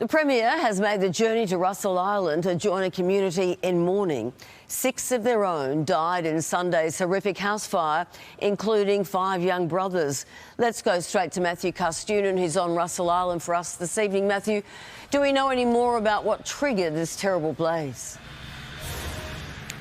The Premier has made the journey to Russell Island to join a community in mourning. 6 of their own died in Sunday's horrific house fire, including 5 young brothers. Let's go straight to Matthew Carstunen, who's on Russell Island for us this evening. Matthew, do we know any more about what triggered this terrible blaze?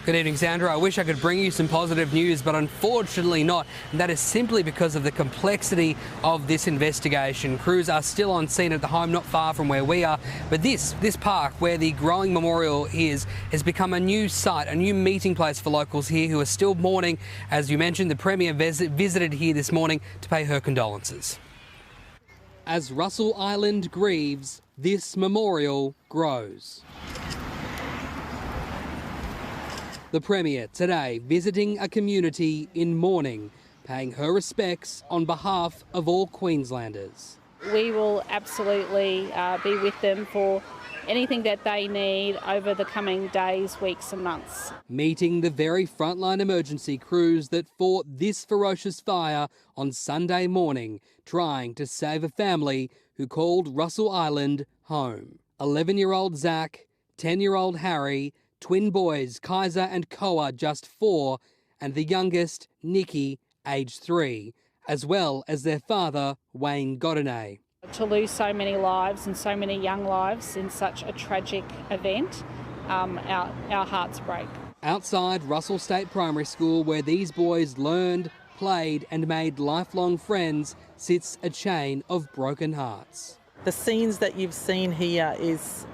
Good evening, Sandra. I wish I could bring you some positive news, but unfortunately not. And that is simply because of the complexity of this investigation. Crews are still on scene at the home not far from where we are. But this park, where the growing memorial is, has become a new site, a new meeting place for locals here who are still mourning. As you mentioned, the Premier visited here this morning to pay her condolences. As Russell Island grieves, this memorial grows. The Premier today visiting a community in mourning, paying her respects on behalf of all Queenslanders. We will absolutely be with them for anything that they need over the coming days, weeks and months. Meeting the very frontline emergency crews that fought this ferocious fire on Sunday morning, trying to save a family who called Russell Island home. 11-year-old Zach, 10-year-old Harry, twin boys Kaiser and Koa, just 4, and the youngest, Nikki, aged 3, as well as their father, Wayne Godinay. To lose so many lives and so many young lives in such a tragic event, our hearts break. Outside Russell State Primary School, where these boys learned, played and made lifelong friends, sits a chain of broken hearts. The scenes that you've seen here is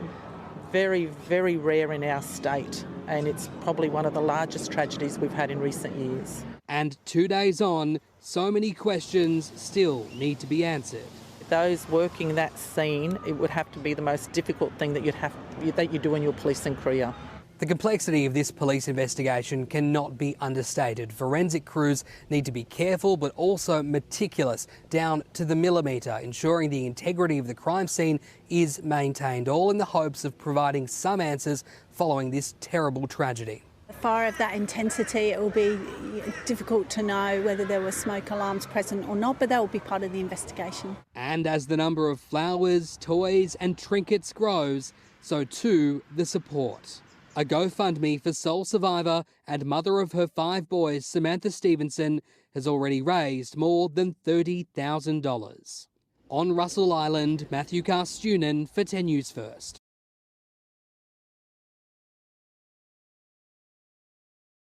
very, very rare in our state, and it's probably one of the largest tragedies we've had in recent years. And 2 days on, so many questions still need to be answered. Those working that scene, it would have to be the most difficult thing that you do in your policing career. The complexity of this police investigation cannot be understated. Forensic crews need to be careful but also meticulous, down to the millimetre, ensuring the integrity of the crime scene is maintained, all in the hopes of providing some answers following this terrible tragedy. A fire of that intensity, it will be difficult to know whether there were smoke alarms present or not, but that will be part of the investigation. And as the number of flowers, toys and trinkets grows, so too the support. A GoFundMe for sole survivor and mother of her 5 boys, Samantha Stevenson, has already raised more than $30,000. On Russell Island, Matthew Carstunen for 10 News First.